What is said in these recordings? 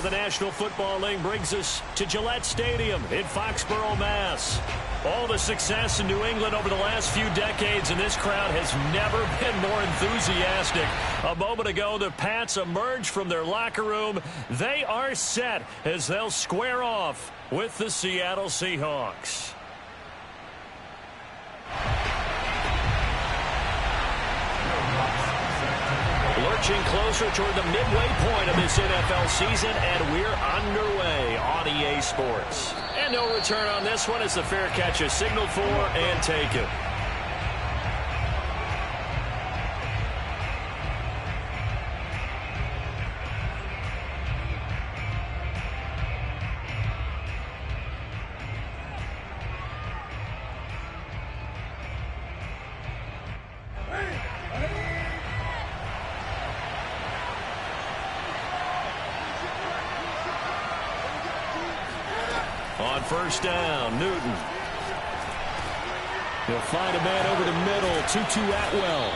The National Football League brings us to Gillette Stadium in Foxborough, Mass. All the success in New England over the last few decades, and this crowd has never been more enthusiastic. A moment ago, the Pats emerged from their locker room. They are set as they'll square off with the Seattle Seahawks. Lurching closer toward the midway point of this NFL season, and we're underway on EA Sports. And no return on this one as the fair catch is signaled for and taken. On first down, Newton. He'll find a man over the middle, Tutu Atwell.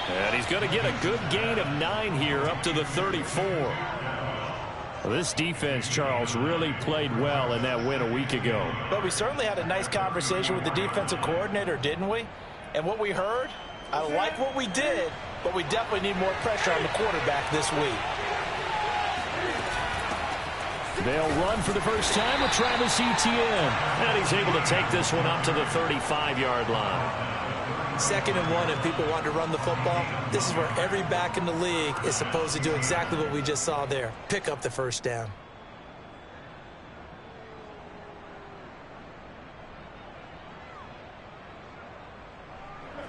And he's going to get a good gain of 9 here up to the 34. Well, this defense, Charles, really played well in that win a week ago. But we certainly had a nice conversation with the defensive coordinator, didn't we? And what we heard, I like what we did, but we definitely need more pressure on the quarterback this week. They'll run for the first time with Travis Etienne. And he's able to take this one up to the 35-yard line. 2nd and 1, if people want to run the football, this is where every back in the league is supposed to do exactly what we just saw there. Pick up the first down.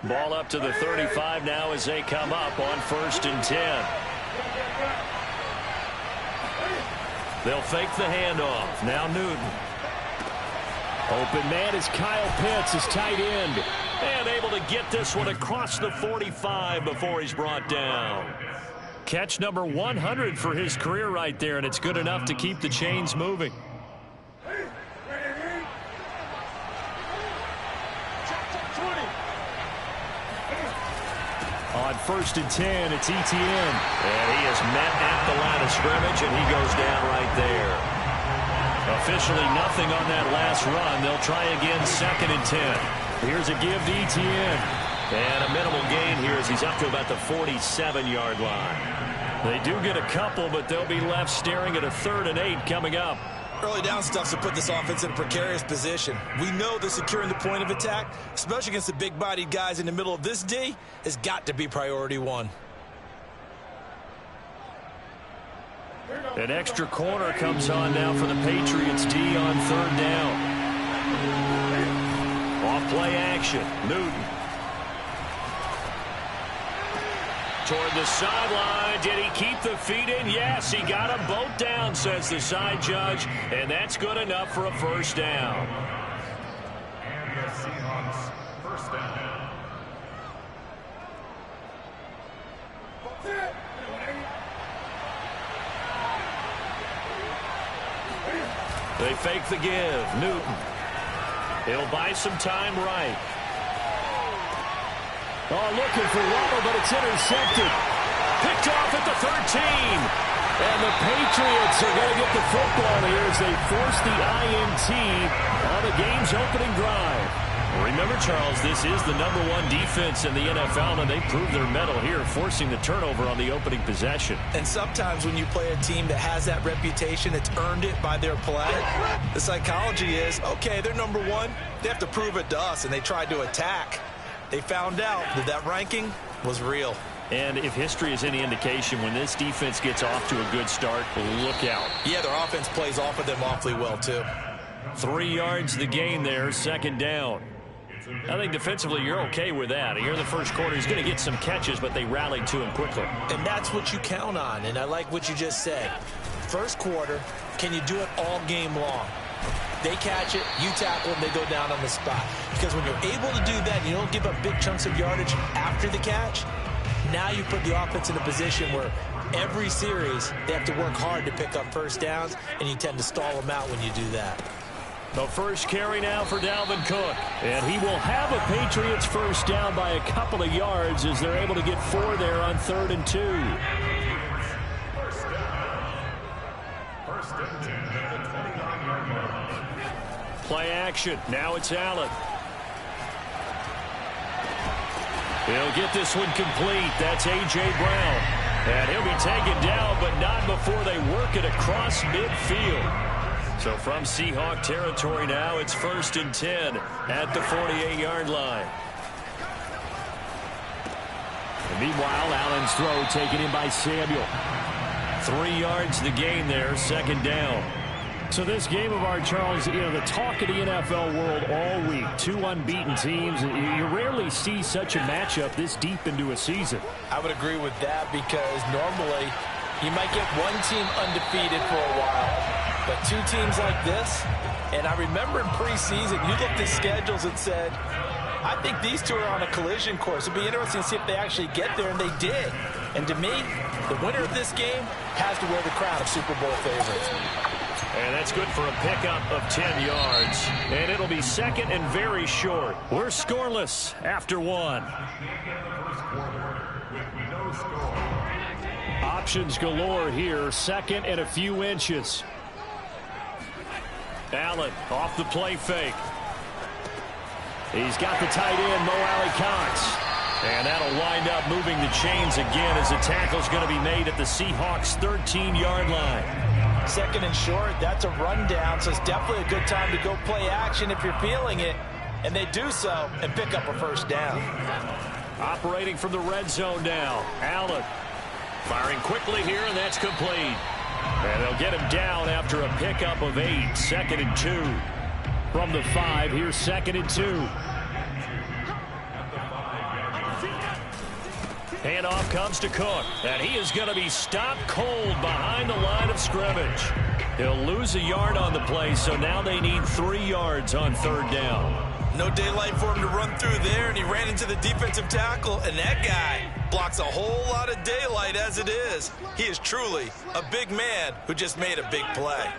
Ball up to the 35 now as they come up on 1st and 10. They'll fake the handoff. Now Newton. Open man is Kyle Pitts, his tight end. And able to get this one across the 45 before he's brought down. Catch number 100 for his career right there, and it's good enough to keep the chains moving. On 1st and 10, it's Etienne. And he is met at the line of scrimmage, and he goes down right there. Officially nothing on that last run. They'll try again 2nd and 10. Here's a give to Etienne. And a minimal gain here as he's up to about the 47-yard line. They do get a couple, but they'll be left staring at a 3rd and 8 coming up. Early down stuff to put this offense in a precarious position. We know that securing the point of attack, especially against the big-bodied guys in the middle of this D, has got to be priority 1. An extra corner comes on now for the Patriots D on 3rd down. Off play action, Newton. Toward the sideline. Did he keep the feet in? Yes, he got them both down, says the side judge, and that's good enough for a first down. And the Seahawks first down. They fake the give. Newton. He'll buy some time right. Oh, looking for Waddle, but it's intercepted. Picked off at the 13. And the Patriots are going to get the football here as they force the INT on the game's opening drive. Remember, Charles, this is the #1 defense in the NFL, and they proved their mettle here, forcing the turnover on the opening possession. And sometimes when you play a team that has that reputation, it's earned it by their play. The psychology is, okay, they're #1. They have to prove it to us, and they tried to attack. They found out that that ranking was real. And if history is any indication, when this defense gets off to a good start, look out. Yeah, their offense plays off of them awfully well, too. 3 yards the gain there, 2nd down. I think defensively you're okay with that. Here in the first quarter, he's going to get some catches, but they rallied to him quickly. And that's what you count on, and I like what you just said. First quarter, can you do it all game long? They catch it, you tackle them, they go down on the spot. Because when you're able to do that, you don't give up big chunks of yardage after the catch, now you put the offense in a position where every series they have to work hard to pick up first downs, and you tend to stall them out when you do that. The first carry now for Dalvin Cook. And he will have a Patriots first down by a couple of yards as they're able to get 4 there on 3rd and 2. First and 10 at the 29-yard line. Play action. Now it's Allen. He'll get this one complete. That's A.J. Brown. And he'll be taken down, but not before they work it across midfield. So from Seahawk territory now, it's 1st and 10 at the 48-yard line. And meanwhile, Allen's throw taken in by Samuel. 3 yards the gain there, 2nd down. So this game of ours, Charles, you know, the talk of the NFL world all week. 2 unbeaten teams. You rarely see such a matchup this deep into a season. I would agree with that because normally you might get one team undefeated for a while. But 2 teams like this, and I remember in preseason, you looked at schedules and said, I think these 2 are on a collision course. It'd be interesting to see if they actually get there, and they did. And to me, the winner of this game has to wear the crown of Super Bowl favorites. And that's good for a pickup of 10 yards. And it'll be 2nd and very short. We're scoreless after 1. Options galore here. 2nd and a few inches. Allen off the play fake. He's got the tight end, Mo Alley-Cox. And that'll wind up moving the chains again as the tackle's going to be made at the Seahawks' 13-yard line. 2nd and short, that's a rundown, so it's definitely a good time to go play action if you're feeling it. And they do so and pick up a 1st down. Operating from the red zone now. Allen firing quickly here, and that's complete. And they'll get him down after a pickup of 8. 2nd and 2. From the 5, here's 2nd and 2. Handoff comes to Cook, and he is going to be stopped cold behind the line of scrimmage. He'll lose a yard on the play, so now they need 3 yards on 3rd down. No daylight for him to run through there, and he ran into the defensive tackle, and that guy blocks a whole lot of daylight as it is. He is truly a big man who just made a big play.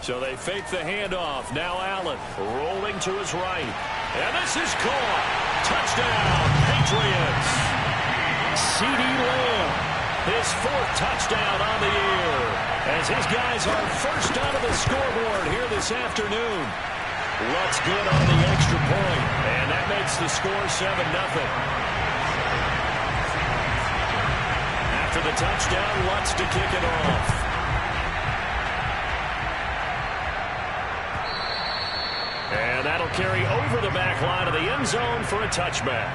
So they fake the handoff. Now Allen rolling to his right. And this is caught. Touchdown, Patriots. CeeDee Lamb. His 4th touchdown on the year. As his guys are first out of the scoreboard here this afternoon. Lutz good on the extra point, and that makes the score 7-0. After the touchdown, Lutz to kick it off. And that'll carry over the back line of the end zone for a touchback.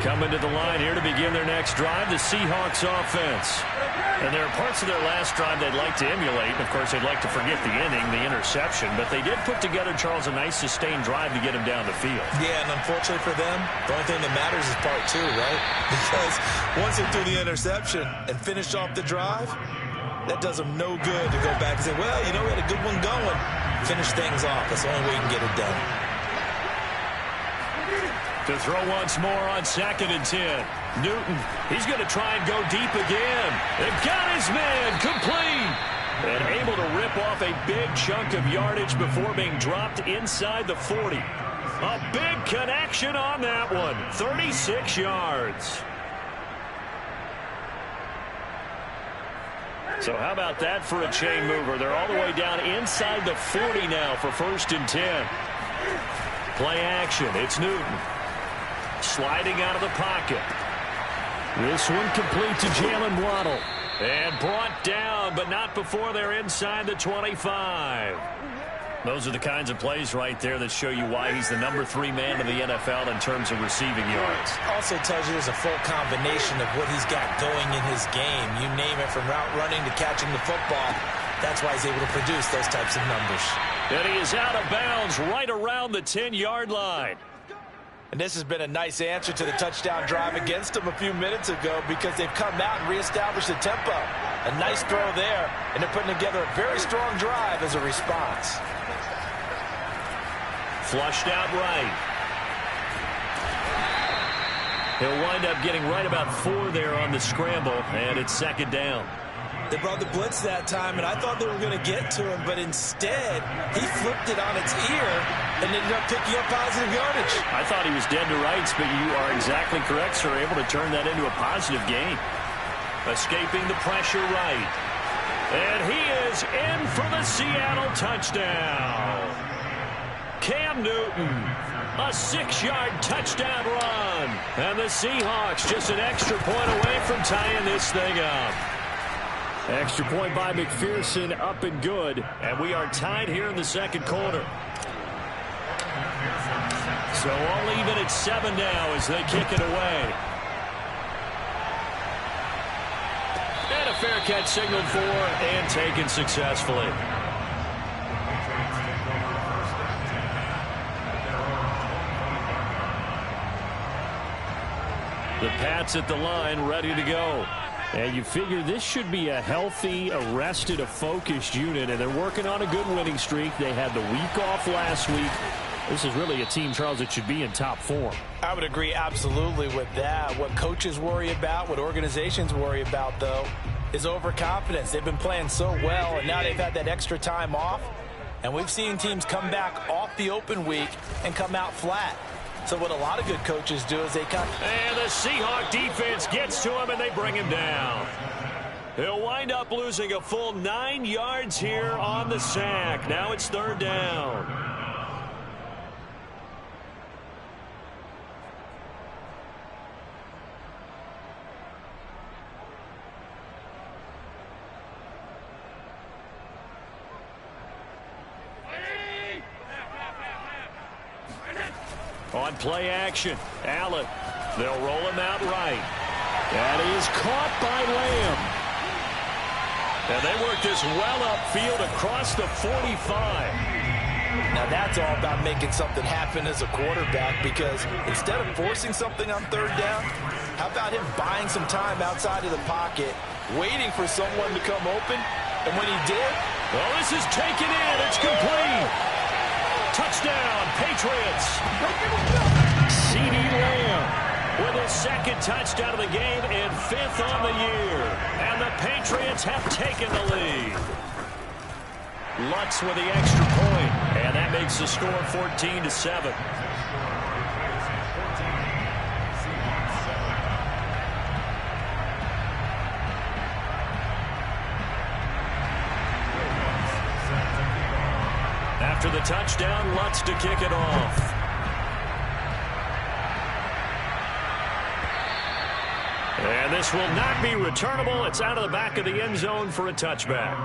Coming to the line here to begin their next drive, the Seahawks offense. And there are parts of their last drive they'd like to emulate. Of course, they'd like to forget the inning, the interception. But they did put together, Charles, a nice sustained drive to get him down the field. Yeah, and unfortunately for them, the only thing that matters is part 2, right? Because once they threw the interception and finished off the drive, that does them no good to go back and say, well, you know, we had a good one going. Finish things off. That's the only way you can get it done. To throw once more on 2nd and 10. Newton, he's going to try and go deep again. They've got his man complete. And able to rip off a big chunk of yardage before being dropped inside the 40. A big connection on that one. 36 yards. So how about that for a chain mover? They're all the way down inside the 40 now for 1st and 10. Play action. It's Newton. Sliding out of the pocket. This one complete to Jalen Waddle. And brought down, but not before they're inside the 25. Those are the kinds of plays right there that show you why he's the number 3 man in the NFL in terms of receiving yards. Also tells you there's a full combination of what he's got going in his game. You name it, from route running to catching the football. That's why he's able to produce those types of numbers. And he is out of bounds right around the 10-yard line. And this has been a nice answer to the touchdown drive against them a few minutes ago, because they've come out and reestablished the tempo. A nice throw there, and they're putting together a very strong drive as a response. Flushed out right. He'll wind up getting right about 4 there on the scramble, and it's 2nd down. They brought the blitz that time, and I thought they were going to get to him, but instead, he flipped it on its ear and ended up picking up positive yardage. I thought he was dead to rights, but you are exactly correct, sir. Able to turn that into a positive gain. Escaping the pressure right. And he is in for the Seattle touchdown. Cam Newton, a 6-yard touchdown run. And the Seahawks just an extra point away from tying this thing up. Extra point by McPherson, up and good. And we are tied here in the second quarter. So all even at 7 now as they kick it away. And a fair catch signaled for and taken successfully. The Pats at the line, ready to go. And you figure this should be a healthy, arrested, a focused unit, and they're working on a good winning streak. They had the week off last week. This is really a team, Charles, that should be in top form. I would agree absolutely with that. What coaches worry about, what organizations worry about, though, is overconfidence. They've been playing so well, and now they've had that extra time off. And we've seen teams come back off the open week and come out flat. So what a lot of good coaches do is they come. And the Seahawk defense gets to him, and they bring him down. He'll wind up losing a full 9 yards here on the sack. Now it's 3rd down. On play action, Allen. They'll roll him out right. That is caught by Lamb. And they work this well upfield across the 45. Now that's all about making something happen as a quarterback, because instead of forcing something on 3rd down, how about him buying some time outside of the pocket, waiting for someone to come open, and when he did... Well, this is taken in. It's complete. Touchdown, Patriots. CeeDee Lamb with his 2nd touchdown of the game and 5th on the year. And the Patriots have taken the lead. Lutz with the extra point, and that makes the score 14-7. After the touchdown, Lutz to kick it off. And this will not be returnable. It's out of the back of the end zone for a touchback.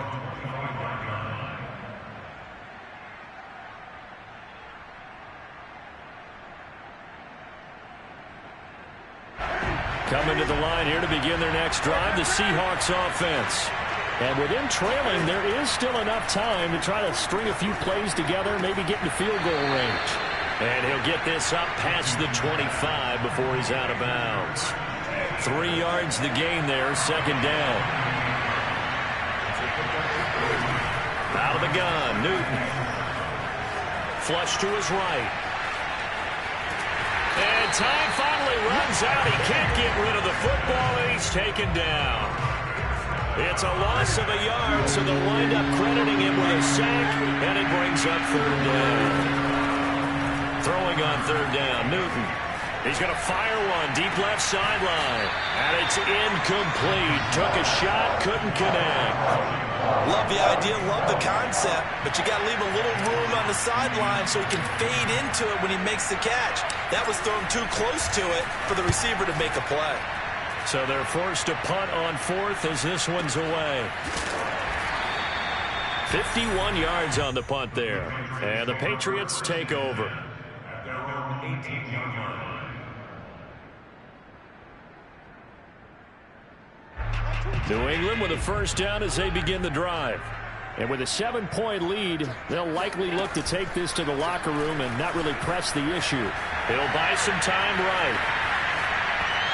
Coming to the line here to begin their next drive, the Seahawks offense. And with him trailing, there is still enough time to try to string a few plays together, maybe get into field goal range. And he'll get this up past the 25 before he's out of bounds. 3 yards the gain there, 2nd down. Out of the gun, Newton. Flush to his right. And time finally runs out. He can't get rid of the football, and he's taken down. It's a loss of a yard, so they'll wind up crediting him with a sack, and it brings up 3rd down. Throwing on 3rd down, Newton. He's going to fire one, deep left sideline. And it's incomplete. Took a shot, couldn't connect. Love the idea, love the concept, but you got to leave a little room on the sideline so he can fade into it when he makes the catch. That was thrown too close to it for the receiver to make a play. So they're forced to punt on 4th as this one's away. 51 yards on the punt there. And the Patriots take over. New England with a 1st down as they begin the drive. And with a 7-point lead, they'll likely look to take this to the locker room and not really press the issue. He'll buy some time right.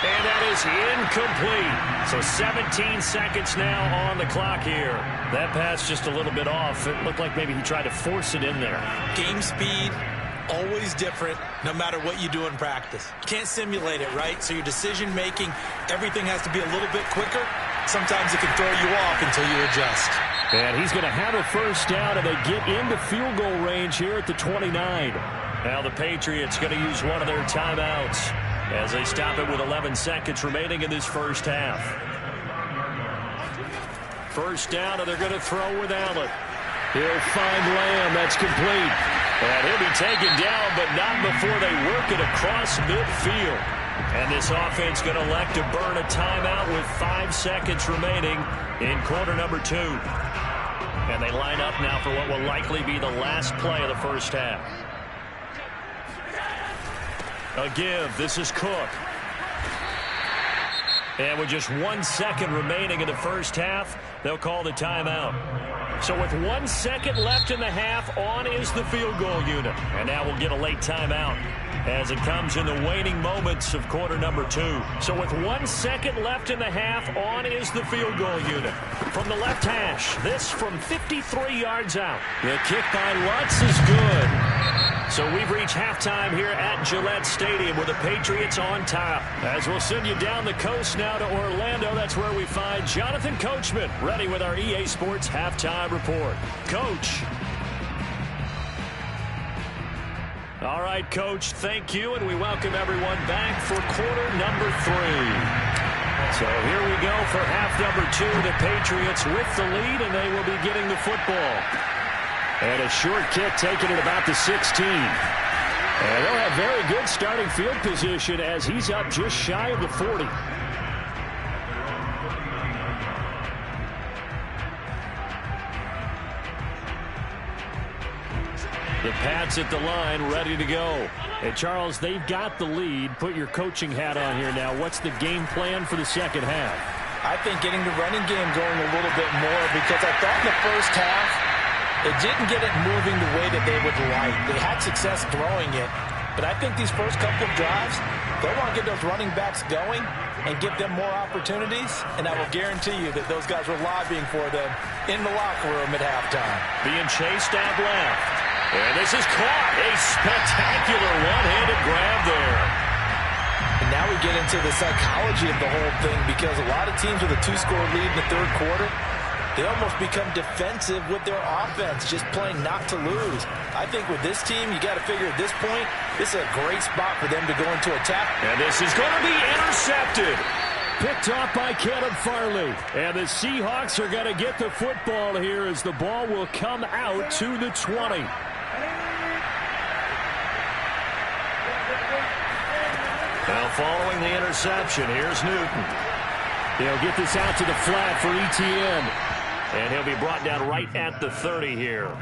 And that is incomplete. So 17 seconds now on the clock here. That pass just a little bit off. It looked like maybe he tried to force it in there. Game speed, always different, no matter what you do in practice. You can't simulate it, right? So your decision-making, everything has to be a little bit quicker. sometimes it can throw you off until you adjust. And he's going to have a first down, and they get into field goal range here at the 29. Now the Patriots going to use one of their timeouts as they stop it with 11 seconds remaining in this first half. First down, and they're going to throw with Allen. He'll find Lamb. That's complete. And he'll be taken down, but not before they work it across midfield. And this offense going to elect to burn a timeout with 5 seconds remaining in quarter number 2. And they line up now for what will likely be the last play of the first half. A give. This is Cook. And with just 1 second remaining in the first half, they'll call the timeout. So with 1 second left in the half, on is the field goal unit. And now we'll get a late timeout as it comes in the waning moments of quarter number 2. So with 1 second left in the half, on is the field goal unit. From the left hash, this from 53 yards out. The kick by Lutz is good. So we've reached halftime here at Gillette Stadium with the Patriots on top. As we'll send you down the coast now to Orlando, that's where we find Jonathan Coachman ready with our EA Sports Halftime Report. Coach. All right, Coach, thank you, and we welcome everyone back for quarter number 3. So here we go for half number 2. The Patriots with the lead, and they will be getting the football. And a short kick taken at about the 16. And they'll have very good starting field position as he's up just shy of the 40. The Pats at the line, ready to go. And, Charles, they've got the lead. Put your coaching hat on here now. What's the game plan for the second half? I think getting the running game going a little bit more, because I thought in the first half it didn't get it moving the way that they would like. They had success throwing it, but I think these first couple of drives, they'll want to get those running backs going and give them more opportunities, and I will guarantee you that those guys were lobbying for them in the locker room at halftime. Being chased out left. And this is caught. A spectacular one-handed grab there. And now we get into the psychology of the whole thing, because a lot of teams with a 2-score lead in the third quarter, they almost become defensive with their offense, just playing not to lose. I think with this team, you got to figure at this point, this is a great spot for them to go into attack. And this is going to be intercepted. Picked off by Caleb Farley. And the Seahawks are going to get the football here as the ball will come out to the 20. Now following the interception, here's Newton. He'll get this out to the flat for ETN. And he'll be brought down right at the 30 here.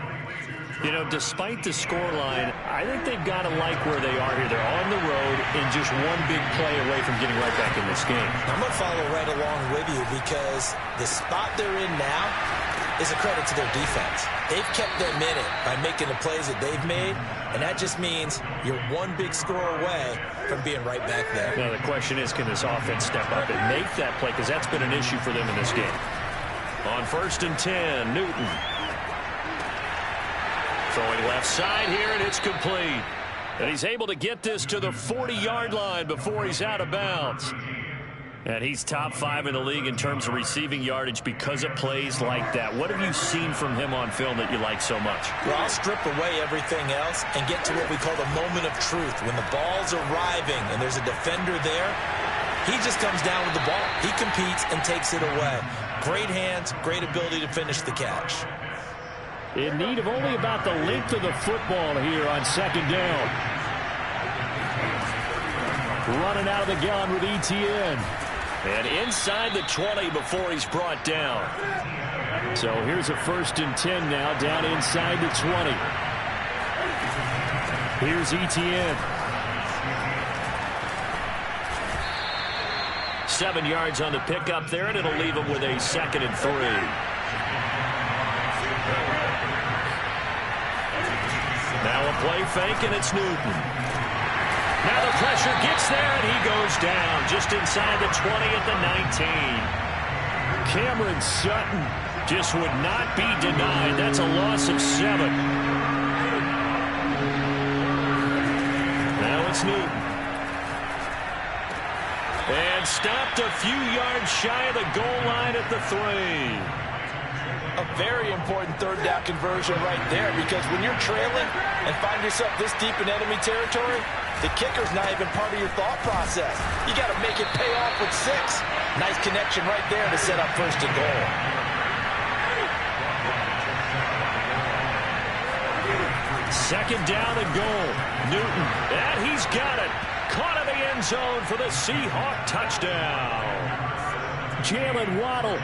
You know, despite the scoreline, I think they've got to like where they are here. They're on the road and just one big play away from getting right back in this game. I'm going to follow right along with you, because the spot they're in now is a credit to their defense. They've kept them in it by making the plays that they've made, and that just means you're one big score away from being right back there. Now the question is, can this offense step up and make that play? Because that's been an issue for them in this game. On 1st and 10, Newton. Throwing left side here, and it's complete. And he's able to get this to the 40-yard line before he's out of bounds. And he's top 5 in the league in terms of receiving yardage because of plays like that. What have you seen from him on film that you like so much? Well, I'll strip away everything else and get to what we call the moment of truth. When the ball's arriving and there's a defender there, he just comes down with the ball. He competes and takes it away. Great hands, great ability to finish the catch. In need of only about the length of the football here on 2nd down. Running out of the gun with ETN. And inside the 20 before he's brought down. So here's a 1st and 10 now, down inside the 20. Here's ETN. 7 yards on the pickup there, and it'll leave him with a 2nd and 3. Now a play fake, and it's Newton. Now the pressure gets there, and he goes down just inside the 20 at the 19. Cameron Sutton just would not be denied. That's a loss of 7. Now it's Newton. And stopped a few yards shy of the goal line at the 3. A very important third down conversion right there, because when you're trailing and find yourself this deep in enemy territory, the kicker's not even part of your thought process. You got to make it pay off with 6. Nice connection right there to set up first and goal. Second down and goal. Newton, and he's got it. Caught in the end zone for the Seahawk touchdown. Jalen Waddle,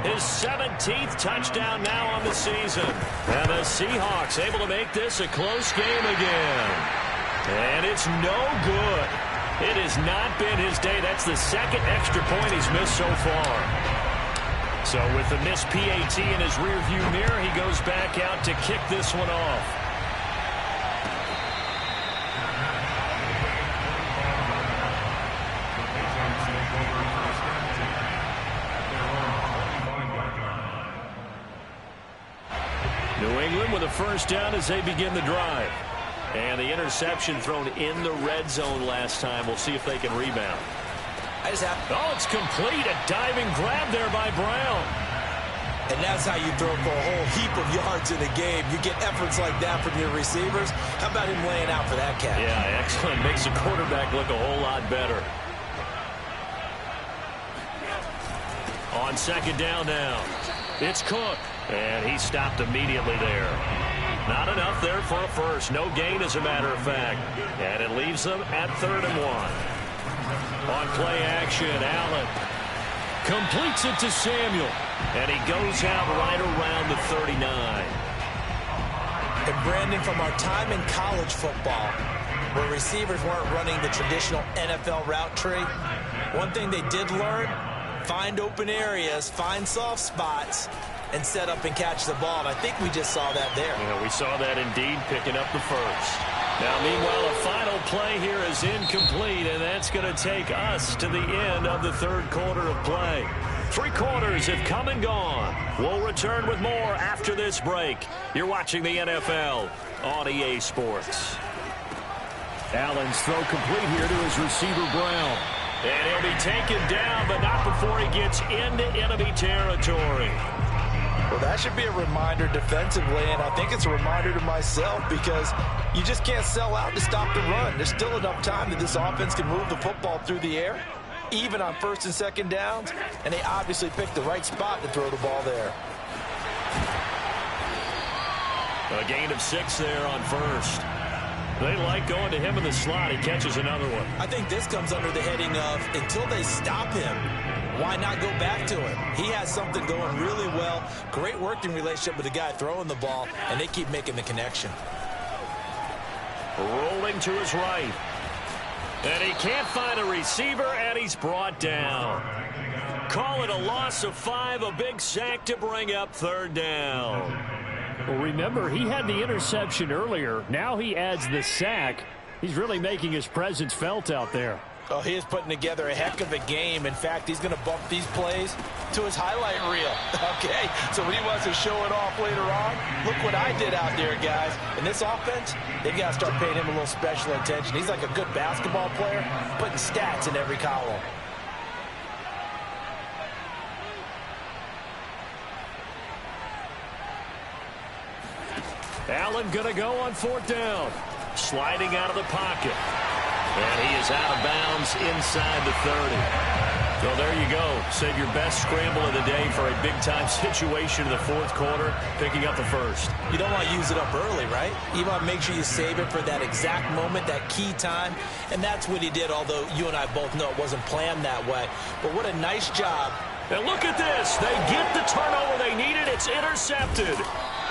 his 17th touchdown now on the season. And the Seahawks able to make this a close game again. And it's no good. It has not been his day. That's the second extra point he's missed so far. So with the missed PAT in his rearview mirror, he goes back out to kick this one off. New England with a first down as they begin the drive. And the interception thrown in the red zone last time. We'll see if they can rebound. Oh, it's complete. A diving grab there by Brown. And that's how you throw for a whole heap of yards in a game. You get efforts like that from your receivers. How about him laying out for that catch? Yeah, excellent. Makes the quarterback look a whole lot better. On second down now, it's Cook. And he stopped immediately there. Not enough there for a first. No gain, as a matter of fact. And it leaves them at 3rd and 1. On play action, Allen completes it to Samuel. And he goes out right around the 39. And Brandon, from our time in college football, where receivers weren't running the traditional NFL route tree, one thing they did learn, find open areas, find soft spots, and set up and catch the ball. And I think we just saw that there. Yeah, we saw that indeed, picking up the first. Now, meanwhile, a final play here is incomplete, and that's going to take us to the end of the 3rd quarter of play. 3 quarters have come and gone. We'll return with more after this break. You're watching the NFL on EA Sports. Allen's throw complete here to his receiver, Brown. And he'll be taken down, but not before he gets into enemy territory. Well, that should be a reminder defensively, and I think it's a reminder to myself, because you just can't sell out to stop the run. There's still enough time that this offense can move the football through the air, even on 1st and 2nd downs, and they obviously picked the right spot to throw the ball there. A gain of 6 there on 1st. They like going to him in the slot. He catches another one. I think this comes under the heading of, until they stop him, why not go back to him? He has something going really well. Great working relationship with the guy throwing the ball, and they keep making the connection. Rolling to his right. And he can't find a receiver, and he's brought down. Call it a loss of 5, a big sack to bring up 3rd down. Well, remember, he had the interception earlier. Now he adds the sack. He's really making his presence felt out there. Oh, he is putting together a heck of a game. In fact, he's going to bump these plays to his highlight reel. Okay, so when he wants to show it off later on, look what I did out there, guys. In this offense, they've got to start paying him a little special attention. He's like a good basketball player, putting stats in every column. Allen going to go on 4th down. Sliding out of the pocket. And he is out of bounds inside the 30. So there you go. Save your best scramble of the day for a big-time situation in the 4th quarter, picking up the first. You don't want to use it up early, right? You want to make sure you save it for that exact moment, that key time. And that's what he did, although you and I both know it wasn't planned that way. But what a nice job. And look at this. They get the turnover they needed. It's intercepted.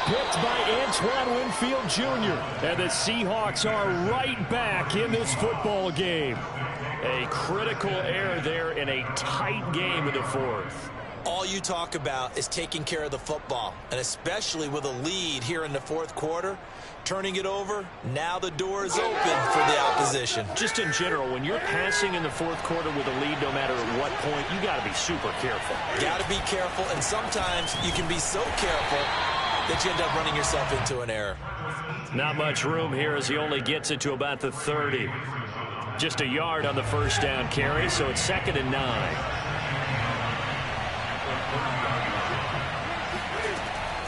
Picked by Antoine Winfield Jr. And the Seahawks are right back in this football game. A critical error there in a tight game in the 4th. All you talk about is taking care of the football, and especially with a lead here in the 4th quarter, turning it over, now the door is open for the opposition. Just in general, when you're passing in the 4th quarter with a lead, no matter at what point, you got to be super careful. Got to be careful, and sometimes you can be so careful that you end up running yourself into an error. Not much room here as he only gets it to about the 30. Just a yard on the first down carry, so it's 2nd and 9.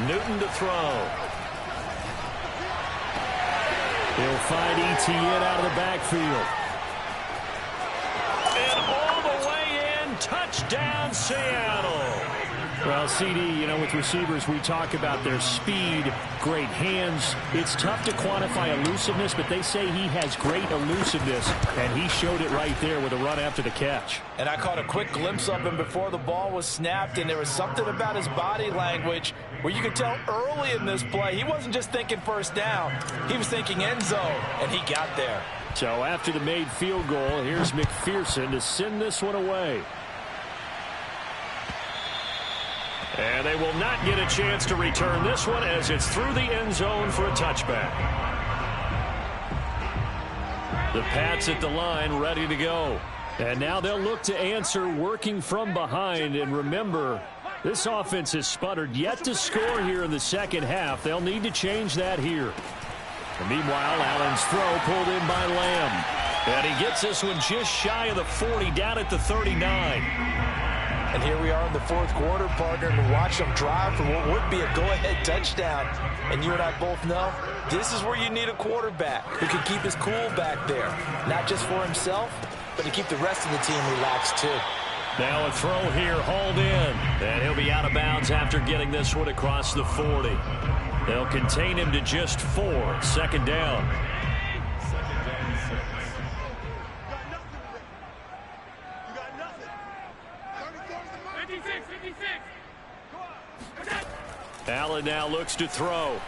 Newton to throw. He'll find Etienne out of the backfield. And all the way in, touchdown Seattle. Well, CD, you know, with receivers, we talk about their speed, great hands. It's tough to quantify elusiveness, but they say he has great elusiveness, and he showed it right there with a run after the catch. And I caught a quick glimpse of him before the ball was snapped, and there was something about his body language where you could tell early in this play he wasn't just thinking first down. He was thinking end zone, and he got there. So after the made field goal, here's McPherson to send this one away. And they will not get a chance to return this one as it's through the end zone for a touchback. The Pats at the line ready to go. And now they'll look to answer working from behind. And remember, this offense has sputtered yet to score here in the second half. They'll need to change that here. And meanwhile, Allen's throw pulled in by Lamb. And he gets this one just shy of the 40, down at the 39. And here we are in the fourth quarter, partner, and watch them drive for what would be a go-ahead touchdown. And you and I both know this is where you need a quarterback who can keep his cool back there, not just for himself, but to keep the rest of the team relaxed too. Now a throw here, hauled in, and he'll be out of bounds after getting this one across the 40. They'll contain him to just 4, 2nd down. Allen now looks to throw.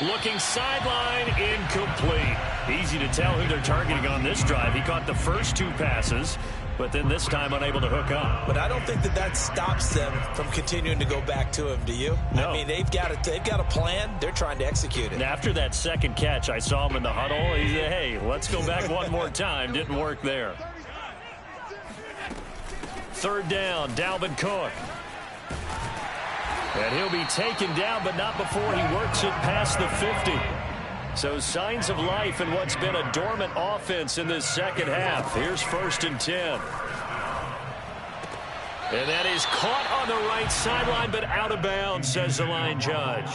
Looking sideline, incomplete. Easy to tell who they're targeting on this drive. He caught the first 2 passes, but then this time unable to hook up. But I don't think that stops them from continuing to go back to him, do you? No. I mean, they've got a plan. They're trying to execute it. And after that second catch, I saw him in the huddle. He said, hey, let's go back one more time. Didn't work there. 3rd down, Dalvin Cook. And he'll be taken down, but not before he works it past the 50. So signs of life in what's been a dormant offense in this second half. Here's 1st and 10. And that is caught on the right sideline, but out of bounds, says the line judge.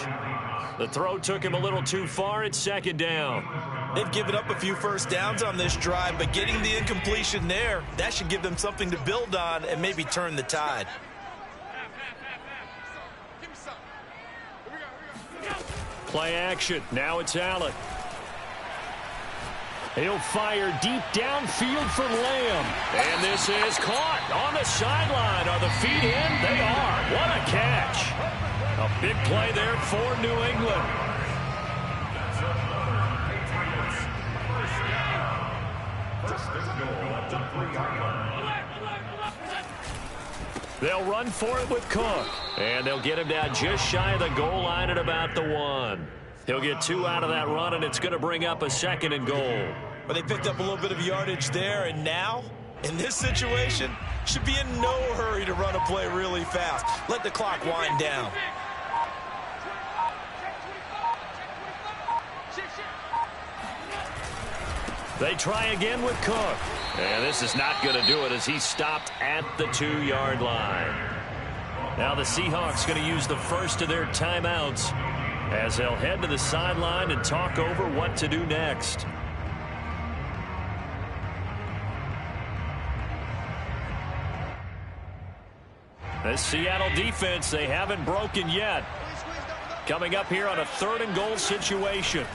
The throw took him a little too far. It's 2nd down. They've given up a few first downs on this drive, but getting the incompletion there, that should give them something to build on and maybe turn the tide. Play action. Now it's Allen. He'll fire deep downfield for Lamb. And this is caught on the sideline. Are the feet in? They are. What a catch. A big play there for New England. They'll run for it with Cook. And they'll get him down just shy of the goal line at about the 1. He'll get 2 out of that run, and it's going to bring up a 2nd and goal. But they picked up a little bit of yardage there, and now, in this situation, should be in no hurry to run a play really fast. Let the clock wind down. They try again with Cook. And this is not going to do it as he's stopped at the 2-yard line. Now the Seahawks going to use the first of their timeouts as they'll head to the sideline and talk over what to do next. This Seattle defense, they haven't broken yet. Coming up here on a 3rd and goal situation.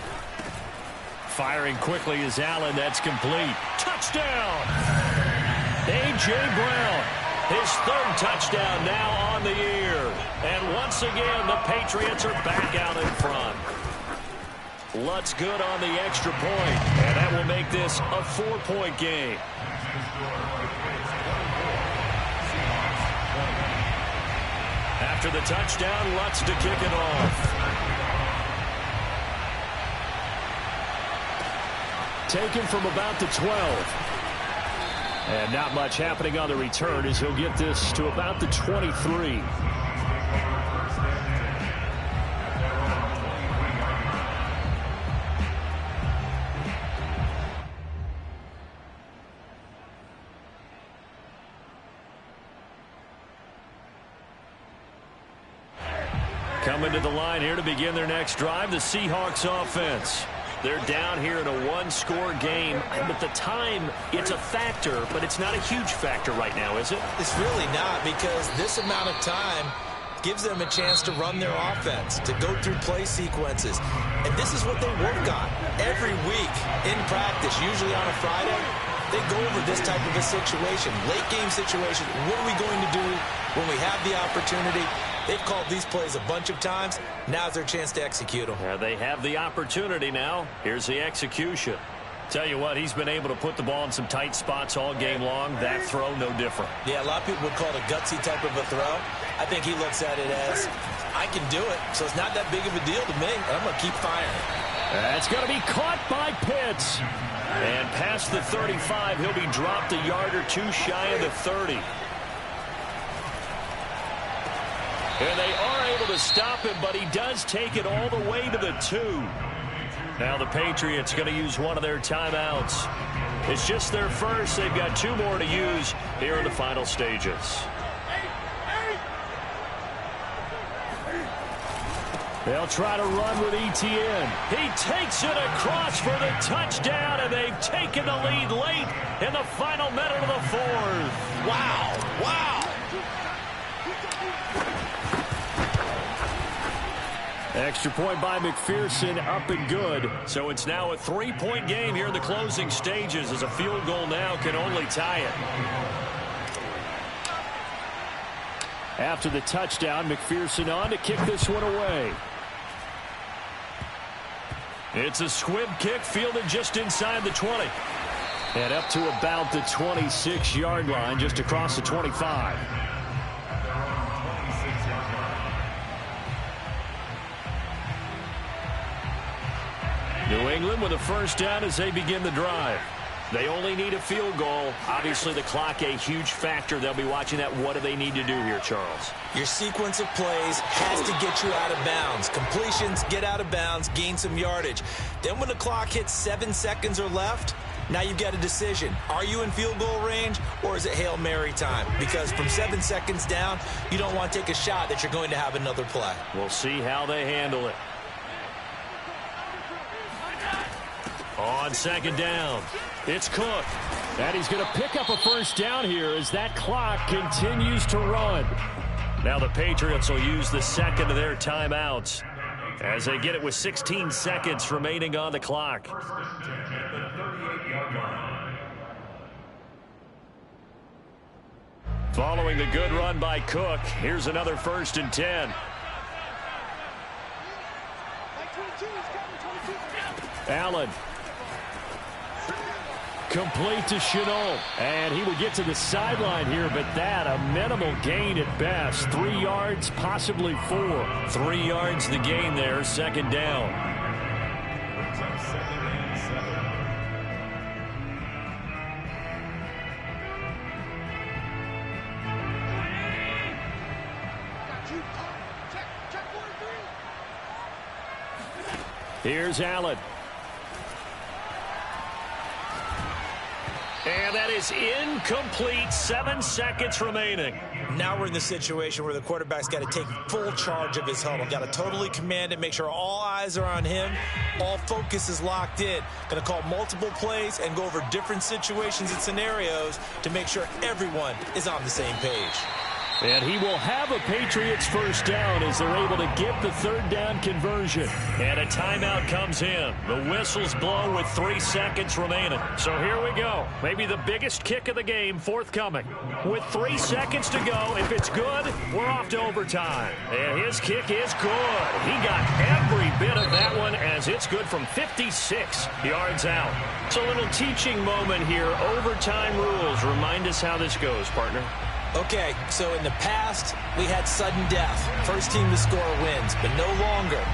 Firing quickly is Allen. That's complete. Touchdown! A.J. Brown. His 3rd touchdown now on the year. And once again, the Patriots are back out in front. Lutz good on the extra point. And that will make this a 4-point game. After the touchdown, Lutz to kick it off. Taken from about the 12. And not much happening on the return as he'll get this to about the 23. Coming to the line here to begin their next drive, the Seahawks offense. They're down here in a one-score game. But the time, it's a factor, but it's not a huge factor right now, is it? It's really not, because this amount of time gives them a chance to run their offense, to go through play sequences. And this is what they work on every week in practice, usually on a Friday. They go over this type of a situation, late game situation. What are we going to do when we have the opportunity? They've called these plays a bunch of times. Now's their chance to execute them. Yeah, they have the opportunity now. Here's the execution. Tell you what, he's been able to put the ball in some tight spots all game long. That throw, no different. Yeah, a lot of people would call it a gutsy type of a throw. I think he looks at it as, I can do it, so it's not that big of a deal to me. I'm going to keep firing. That's going to be caught by Pitts. And past the 35, he'll be dropped a yard or two shy of the 30. And they are able to stop him, but he does take it all the way to the 2. Now the Patriots going to use one of their timeouts. It's just their first. They've got 2 more to use here in the final stages. They'll try to run with Etienne. He takes it across for the touchdown, and they've taken the lead late in the final minute of the 4th. Wow, wow. Extra point by McPherson, up and good. So it's now a 3-point game here in the closing stages, as a field goal now can only tie it. After the touchdown, McPherson on to kick this one away. It's a squib kick fielded just inside the 20. And up to about the 26-yard line, just across the 25. New England with a first down as they begin the drive. They only need a field goal. Obviously, the clock a huge factor. They'll be watching that. What do they need to do here, Charles? Your sequence of plays has to get you out of bounds. Completions, get out of bounds, gain some yardage. Then when the clock hits 7 seconds or left, now you've got a decision. Are you in field goal range, or is it Hail Mary time? Because from 7 seconds down, you don't want to take a shot that you're going to have another play. We'll see how they handle it. On second down, it's Cook. And he's going to pick up a first down here as that clock continues to run. Now the Patriots will use the second of their timeouts as they get it with 16 seconds remaining on the clock. Following the good run by Cook, here's another 1st and 10. Allen. Complete to Shenault. And he will get to the sideline here, but that a minimal gain at best. 3 yards, possibly 4. 3 yards the gain there, second down. Here's Allen. And that is incomplete. 7 seconds remaining. Now we're in the situation where the quarterback's got to take full charge of his huddle. Got to totally command it, make sure all eyes are on him. All focus is locked in. Going to call multiple plays and go over different situations and scenarios to make sure everyone is on the same page. And he will have a Patriots first down as they're able to get the 3rd down conversion. And a timeout comes in. The whistles blow with 3 seconds remaining. So here we go. Maybe the biggest kick of the game forthcoming. With 3 seconds to go, if it's good, we're off to overtime. And his kick is good. He got every bit of that one as it's good from 56 yards out. It's a little teaching moment here. Overtime rules. Remind us how this goes, partner. Okay, so in the past, we had sudden death. First team to score wins, but no longer.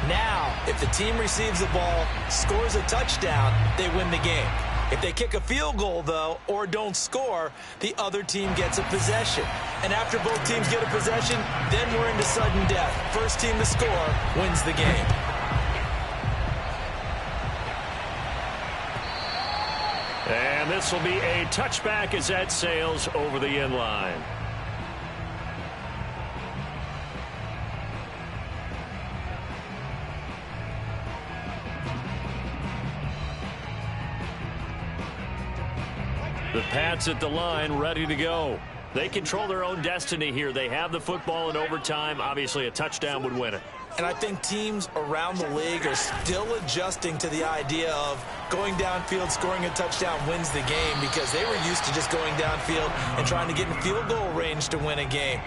Now, if the team receives the ball, scores a touchdown, they win the game. If they kick a field goal, though, or don't score, the other team gets a possession. And after both teams get a possession, then we're into sudden death. First team to score wins the game. And this will be a touchback as that sails over the end line. The Pats at the line, ready to go. They control their own destiny here. They have the football in overtime. Obviously, a touchdown would win it. And I think teams around the league are still adjusting to the idea of going downfield, scoring a touchdown wins the game, because they were used to just going downfield and trying to get in field goal range to win a game.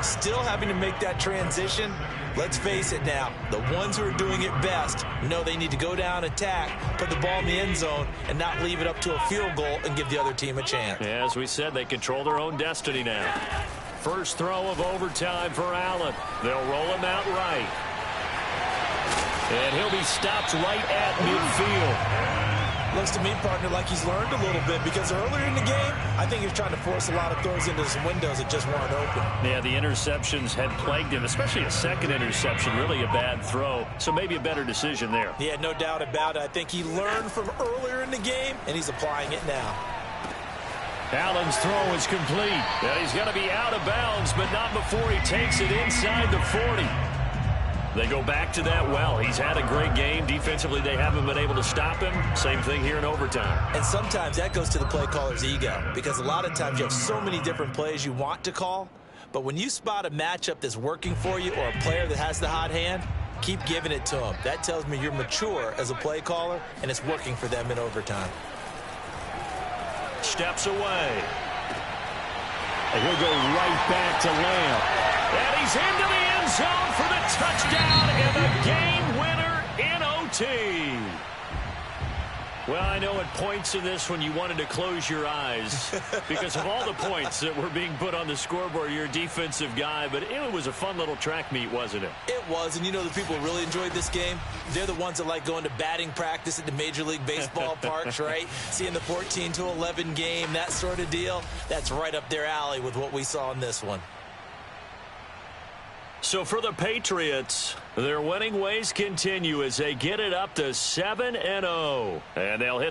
Still having to make that transition. Let's face it now, the ones who are doing it best know they need to go down, attack, put the ball in the end zone, and not leave it up to a field goal and give the other team a chance. Yeah, as we said, they control their own destiny now. First throw of overtime for Allen. They'll roll him out right. And he'll be stopped right at midfield. Looks to me, partner, like he's learned a little bit, because earlier in the game, I think he was trying to force a lot of throws into some windows that just weren't open. Yeah, the interceptions had plagued him, especially a second interception, really a bad throw. So maybe a better decision there. Yeah, no doubt about it. I think he learned from earlier in the game, and he's applying it now. Allen's throw is complete. And he's going to be out of bounds, but not before he takes it inside the 40. They go back to that well. He's had a great game. Defensively, they haven't been able to stop him. Same thing here in overtime. And sometimes that goes to the play caller's ego, because a lot of times you have so many different plays you want to call, but when you spot a matchup that's working for you or a player that has the hot hand, keep giving it to him. That tells me you're mature as a play caller, and it's working for them in overtime. Steps away. And he'll go right back to Lamb. And he's into the end zone for the touchdown and the game winner in OT. Well, I know at points in this when you wanted to close your eyes because of all the points that were being put on the scoreboard. You're a defensive guy, but it was a fun little track meet, wasn't it? It was, and you know the people who really enjoyed this game? They're the ones that like going to batting practice at the Major League Baseball parks, right? Seeing the 14-11 game, that sort of deal. That's right up their alley with what we saw in this one. So for the Patriots, their winning ways continue as they get it up to 7-0. And they'll hit the